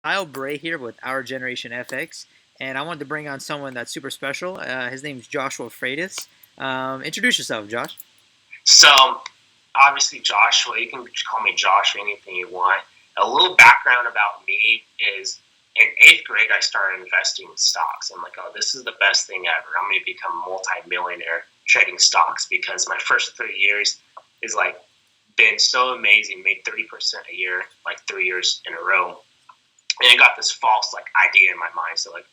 Kyle Bray here with Our Generation FX, and I wanted to bring on someone that's super special. His name's Joshua Freitas. Introduce yourself, Josh. So, obviously, Joshua, you can call me Josh or anything you want. A little background about me is in eighth grade, I started investing in stocks. I'm like, oh, this is the best thing ever. I'm going to become a multi-millionaire trading stocks because my first 3 years is like been so amazing, made 30% a year, like 3 years in a row. And I got this false like idea in my mind. So like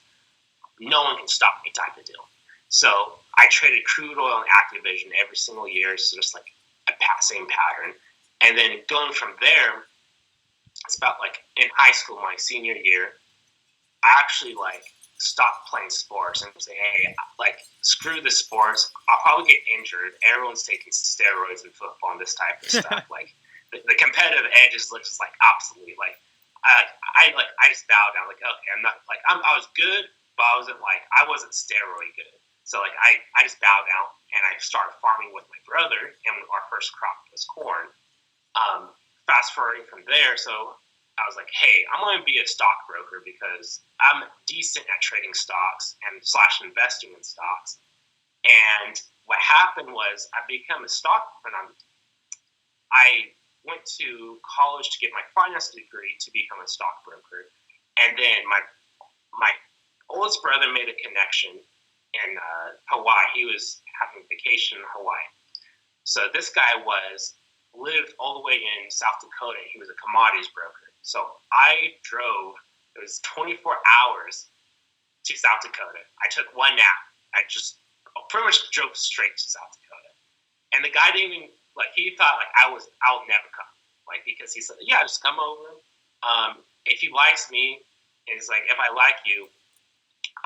no one can stop me type of deal. So I traded crude oil and Activision every single year. So just like a same pattern. And then going from there, it's about like in high school, my senior year, I actually like stopped playing sports and say, hey, like screw the sports. I'll probably get injured. Everyone's taking steroids in football and this type of stuff. Like the competitive edge is just like obsolete. Like I just bowed down. Like okay, I'm not like I was good, but I wasn't steroid good. So like I just bowed down and I started farming with my brother, and our first crop was corn. Fast forwarding from there, so I was like, hey, I'm going to be a stockbroker because I'm decent at trading stocks and slash investing in stocks. And what happened was I became a I went to college to get my finance degree to become a stockbroker. And then my oldest brother made a connection in Hawaii. He was having a vacation in Hawaii. So this guy lived all the way in South Dakota. He was a commodities broker. So I drove, it was 24 hours to South Dakota. I took one nap. I pretty much drove straight to South Dakota. And the guy didn't even, like, he thought, like, I'll never come. Like, because he said, yeah, just come over. If he likes me, it's like, if I like you,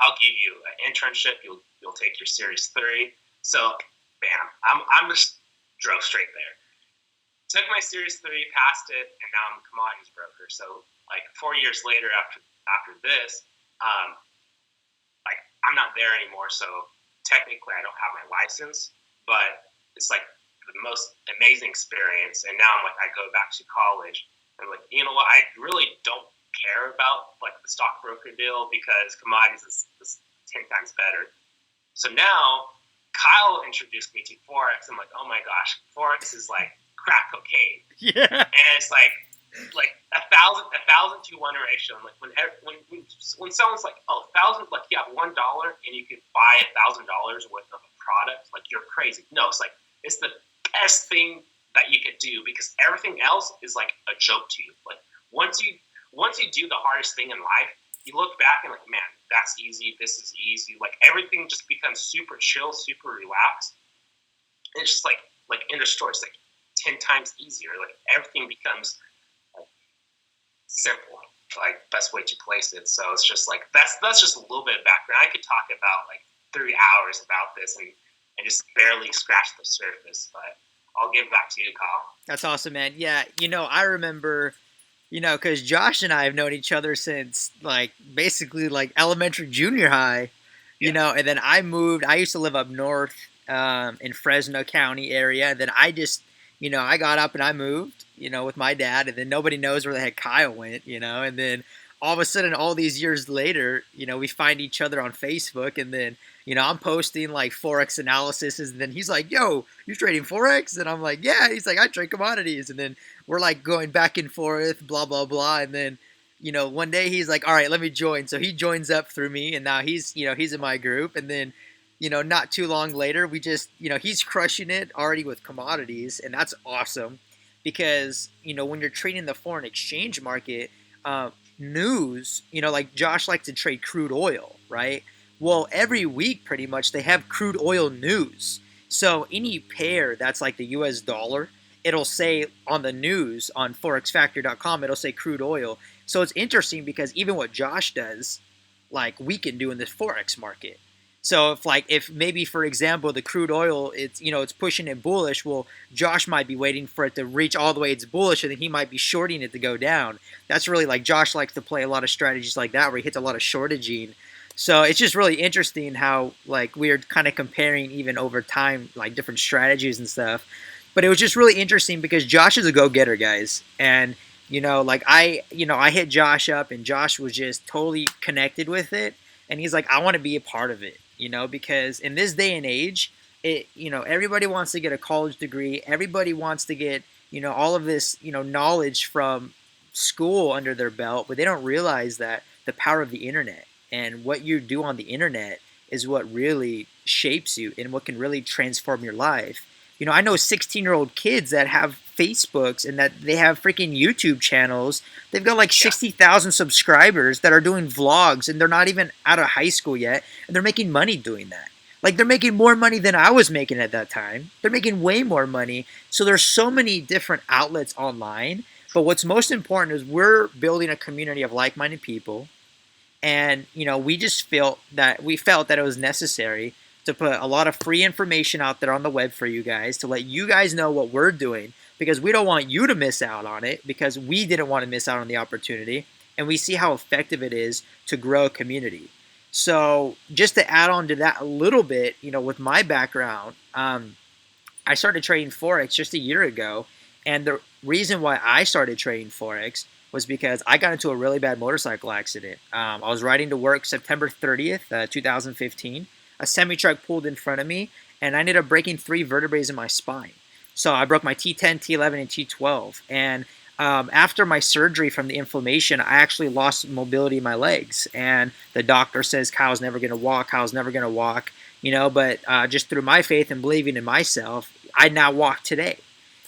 I'll give you an internship. You'll take your Series 3. So, bam, I'm just drove straight there. Took my Series 3, passed it, and now I'm a commodities broker. So, like 4 years later, after this, like I'm not there anymore. So technically, I don't have my license, but it's like the most amazing experience. And now I go back to college, and like you know what, I really don't care about like the stockbroker deal because commodities is 10 times better. So now Kyle introduced me to Forex. I'm like, oh my gosh, Forex is like crack cocaine. Yeah. And it's like a thousand to one ratio. And like when someone's like, oh, 1,000, like you have $1 and you can buy $1,000 worth of a product, like you're crazy. No, it's like it's the best thing that you could do because everything else is like a joke to you. Like once you do the hardest thing in life, you look back and like, man, that's easy. This is easy. Like everything just becomes super chill, super relaxed. And it's just like in the store, it's like 10 times easier. Like everything becomes like, simple. Like best way to place it. So it's just like that's just a little bit of background. I could talk about like 3 hours about this and just barely scratch the surface, but I'll give it back to you, Kyle. That's awesome, man. Yeah, I remember, because Josh and I have known each other since like basically like elementary, junior high, and then I moved. I used to live up north in Fresno County area. And then I just, I got up and I moved, with my dad, and then nobody knows where the heck Kyle went, and then all of a sudden, all these years later, we find each other on Facebook, and then, I'm posting like Forex analysis, and then he's like, yo, you're trading Forex? And I'm like, yeah. He's like, I trade commodities. And then we're like going back and forth, blah, blah, blah. And then, one day he's like, all right, let me join. So he joins up through me, and now he's in my group. And then, not too long later, we just, he's crushing it already with commodities, and that's awesome because, when you're trading the foreign exchange market, news, like Josh likes to trade crude oil, right? Well, every week pretty much they have crude oil news. So any pair that's like the US dollar, it'll say on the news on forexfactor.com, it'll say crude oil. So it's interesting because even what Josh does, like we can do in this Forex market. So if maybe for example the crude oil it's pushing it bullish, well Josh might be waiting for it to reach all the way it's bullish, and then he might be shorting it to go down. That's really like Josh likes to play a lot of strategies like that where he hits a lot of shortaging. So it's just really interesting how like we're kind of comparing even over time like different strategies and stuff. But it was just really interesting because Josh is a go-getter, guys, and Like I hit Josh up, and Josh was just totally connected with it, and he's like, I want to be a part of it, because in this day and age, everybody wants to get a college degree, everybody wants to get, all of this, knowledge from school under their belt, but they don't realize that the power of the internet and what you do on the internet is what really shapes you and what can really transform your life. I know 16-year-old kids that have Facebooks and that they have freaking YouTube channels. They've got like 60,000 subscribers that are doing vlogs, and they're not even out of high school yet, and they're making money doing that. Like, they're making more money than I was making at that time. They're making way more money. So there's so many different outlets online. But what's most important is we're building a community of like-minded people, and we felt that it was necessary to put a lot of free information out there on the web for you guys, to let you guys know what we're doing, because we don't want you to miss out on it, because we didn't want to miss out on the opportunity, and we see how effective it is to grow a community. So just to add on to that a little bit, with my background, I started trading Forex just a year ago. And the reason why I started trading Forex was because I got into a really bad motorcycle accident. I was riding to work September 30th, 2015. A semi truck pulled in front of me, and I ended up breaking 3 vertebrae in my spine. So I broke my T10, T11, and T12. And after my surgery from the inflammation, I actually lost mobility in my legs. And the doctor says Kyle's never going to walk. Kyle's never going to walk. But just through my faith and believing in myself, I now walk today.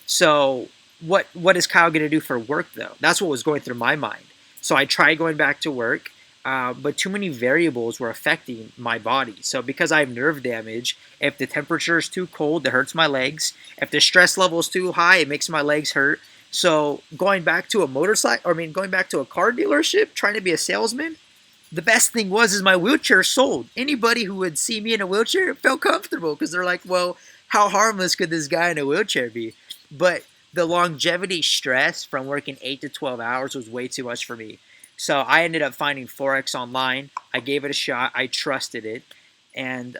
So what is Kyle going to do for work, though? That's what was going through my mind. So I tried going back to work, but too many variables were affecting my body. So because I have nerve damage, if the temperature is too cold, it hurts my legs. If the stress level is too high, it makes my legs hurt. So going back to going back to a car dealership, trying to be a salesman, the best thing is my wheelchair sold. Anybody who would see me in a wheelchair felt comfortable, because they're like, well, how harmless could this guy in a wheelchair be? But the longevity stress from working 8 to 12 hours was way too much for me. So I ended up finding Forex online. I gave it a shot. I trusted it. And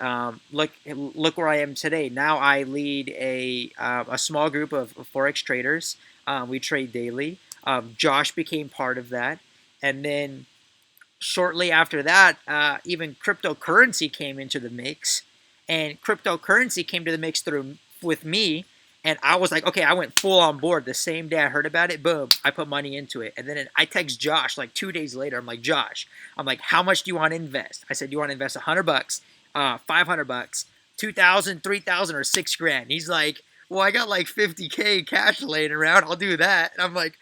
look where I am today. Now I lead a small group of Forex traders. We trade daily. Josh became part of that. And then shortly after that, even cryptocurrency came into the mix, and cryptocurrency came to the mix with me, and I was like, okay, I went full on board the same day I heard about it. Boom, I put money into it, and then I text Josh like 2 days later. I'm like, Josh, how much do you want to invest? I said, you want to invest $100, $500, 2,000, 3,000, or $6,000? He's like, well, I got like 50K cash laying around. I'll do that. And I'm like,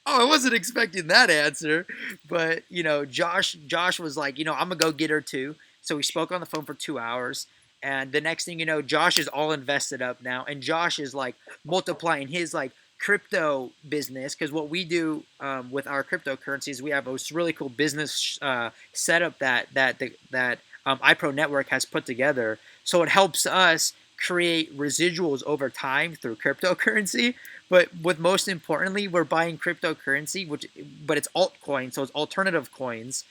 oh, I wasn't expecting that answer. But, Josh was like, I'm a go-getter too. So we spoke on the phone for 2 hours. And the next thing you know, Josh is all invested up now. And Josh is like multiplying his like crypto business. Because what we do with our cryptocurrencies, we have a really cool business setup that iPro Network has put together. So it helps us create residuals over time through cryptocurrency. But most importantly, we're buying cryptocurrency, but it's altcoins, so it's alternative coins.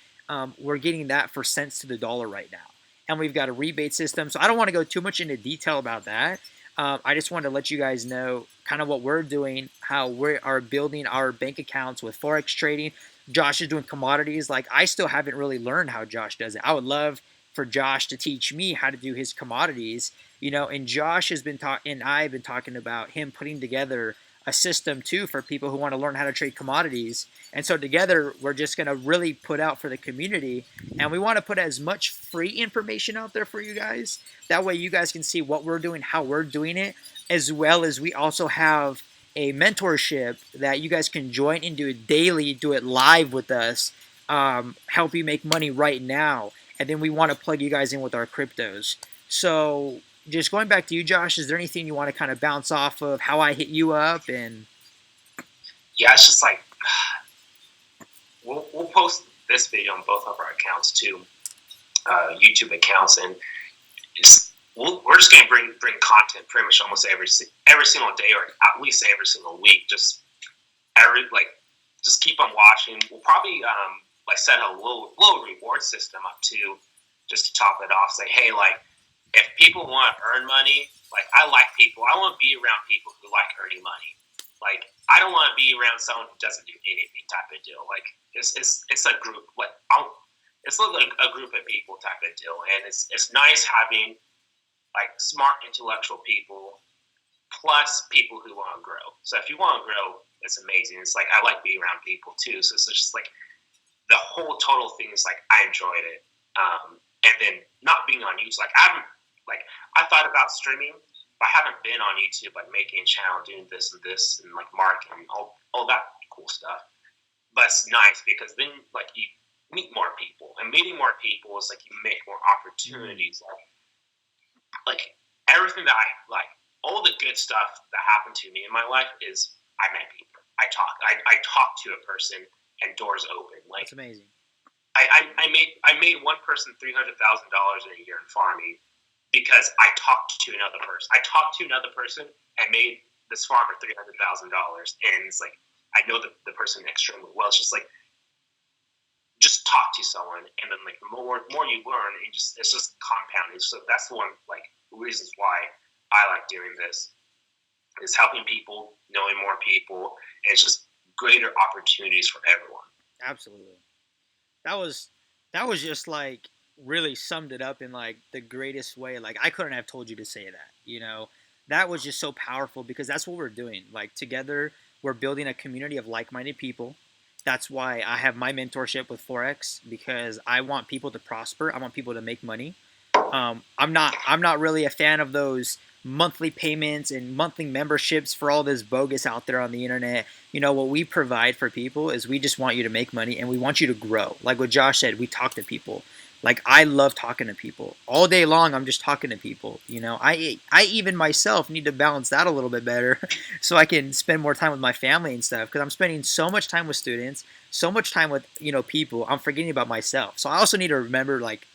We're getting that for cents to the dollar right now, and we've got a rebate system. So I don't want to go too much into detail about that. I just wanted to let you guys know kind of what we're doing, how we are building our bank accounts with Forex trading. Josh is doing commodities. Like, I still haven't really learned how Josh does it. I would love for Josh to teach me how to do his commodities. And Josh has been and I've been talking about him putting together a system too for people who want to learn how to trade commodities. And so together we're just going to really put out for the community, and we want to put as much free information out there for you guys. That way you guys can see what we're doing, how we're doing it, as well as we also have a mentorship that you guys can join and do it daily, do it live with us, help you make money right now. And then we want to plug you guys in with our cryptos. So just going back to you, Josh, is there anything you want to kind of bounce off of how I hit you up? And yeah, it's just like we'll post this video on both of our accounts too, YouTube accounts, and we're just gonna bring content pretty much almost every single day, or at least every single week. Just keep on watching. We'll probably set a little reward system up too, just to top it off. Say, hey, like, if people want to earn money, like, I like people. I want to be around people who like earning money. Like, I don't want to be around someone who doesn't do anything type of deal. Like, it's a group. Like, it's like a group of people type of deal, and it's nice having like smart intellectual people plus people who want to grow. So if you want to grow, it's amazing. It's like I like being around people too. So it's just like the whole total thing is like I enjoyed it. And then not being on YouTube, I thought about streaming, but I haven't been on YouTube like making a channel, doing this and like marketing, all that cool stuff. But it's nice because then like you meet more people, and meeting more people is like you make more opportunities. Like everything that I like, all the good stuff that happened to me in my life is I met people. I talk to a person and doors open. Like That's amazing. I made one person $300,000 in a year in farming because I talked to another person. I talked to another person and made this farmer $300,000, and it's like I know the person extremely well. It's just like just talk to someone, and then like the more you learn, and it's just compounding. So that's the one like reasons why I like doing this is helping people, knowing more people, and it's just greater opportunities for everyone. Absolutely. That was just like really summed it up in like the greatest way. Like I couldn't have told you to say that. That was just so powerful because that's what we're doing. Like together, we're building a community of like-minded people. That's why I have my mentorship with Forex because I want people to prosper. I want people to make money. I'm not really a fan of those monthly payments and monthly memberships for all this bogus out there on the internet. What we provide for people is we just want you to make money and we want you to grow. Like what Josh said, we talk to people. Like I love talking to people all day long. I'm just talking to people. I even myself need to balance that a little bit better, so I can spend more time with my family and stuff. Because I'm spending so much time with students, so much time with people. I'm forgetting about myself. So I also need to remember like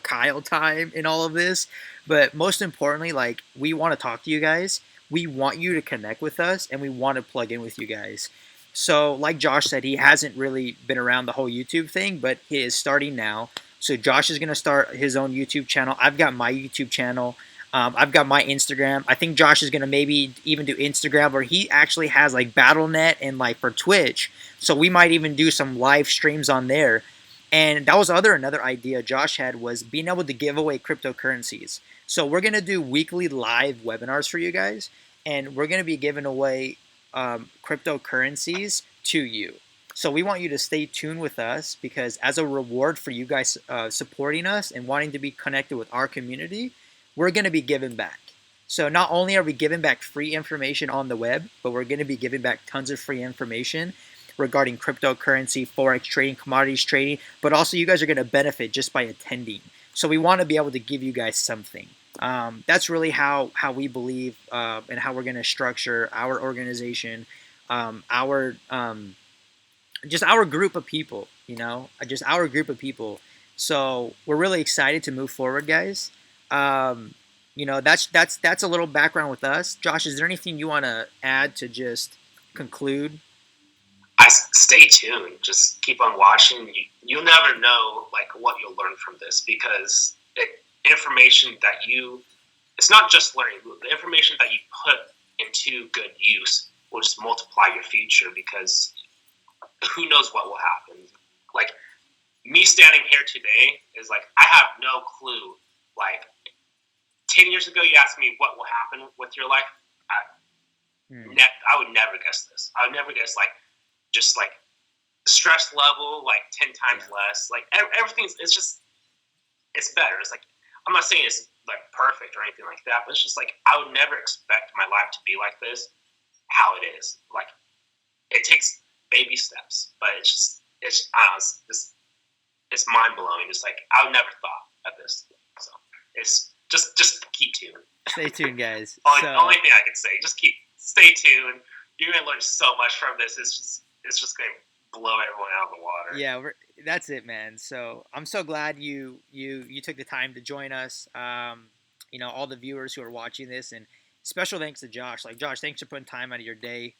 Kyle time in all of this. But most importantly, like we want to talk to you guys. We want you to connect with us, and we want to plug in with you guys. So, like Josh said, he hasn't really been around the whole YouTube thing, but he is starting now. So Josh is going to start his own YouTube channel. I've got my YouTube channel. I've got my Instagram. I think Josh is going to maybe even do Instagram, where he actually has like BattleNet and like for Twitch. So we might even do some live streams on there. And that was another idea Josh had, was being able to give away cryptocurrencies. So we're going to do weekly live webinars for you guys. And we're going to be giving away cryptocurrencies to you. So we want you to stay tuned with us because as a reward for you guys supporting us and wanting to be connected with our community, we're going to be giving back. So not only are we giving back free information on the web, but we're going to be giving back tons of free information regarding cryptocurrency, Forex trading, commodities trading, but also you guys are going to benefit just by attending. So we want to be able to give you guys something. That's really how we believe and how we're going to structure our organization, just our group of people, just our group of people. So we're really excited to move forward, guys. That's a little background with us. Josh, is there anything you want to add to just conclude? Stay tuned. Just keep on watching. You'll never know like what you'll learn from this because information that it's not just learning. The information that you put into good use will just multiply your future because who knows what will happen. Like me standing here today is like I have no clue. Like 10 years ago, you asked me what will happen with your life. I would never guess this. I would never guess like just like stress level like 10 times less. Like everything's it's better. It's like I'm not saying it's like perfect or anything like that, but it's just like I would never expect my life to be like this. How it is. Like it takes baby steps, but it's mind blowing. It's like I would never thought of this. So it's just keep tuned. Stay tuned, guys. Only thing I can say, stay tuned. You're gonna learn so much from this. It's just gonna blow everyone out of the water. Yeah, that's it, man. So I'm so glad you took the time to join us. All the viewers who are watching this, and special thanks to Josh. Like Josh, thanks for putting time out of your day.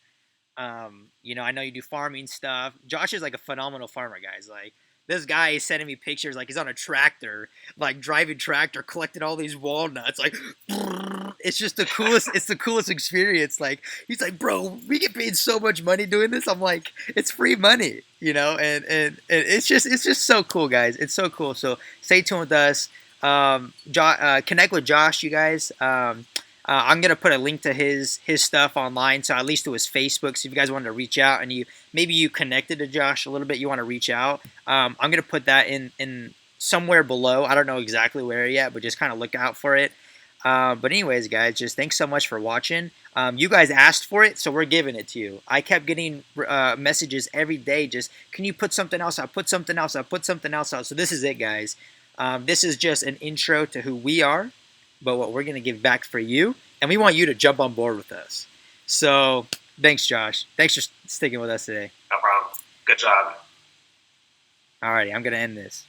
I know you do farming stuff. Josh is like a phenomenal farmer, guys. Like this guy is sending me pictures like he's on a tractor, like driving tractor, collecting all these walnuts, like, and it's just the coolest. It's the coolest experience. Like he's like, bro, we get paid so much money doing this. I'm like, it's free money, and it's just so cool, guys. It's so cool. So stay tuned with us. Connect with Josh, you guys. I'm gonna put a link to his stuff online, so at least to his Facebook. So if you guys wanted to reach out and you connected to Josh a little bit, you want to reach out. I'm gonna put that in somewhere below. I don't know exactly where yet, but just kind of look out for it. But anyways, guys, just thanks so much for watching. You guys asked for it, so we're giving it to you. I kept getting messages every day. Just can you put something else out? Put something else out. Put something else out. So this is it, guys. This is just an intro to who we are, but what we're gonna give back for you, and we want you to jump on board with us. So thanks, Josh. Thanks for sticking with us today. No problem. Good job. Alrighty, I'm gonna end this.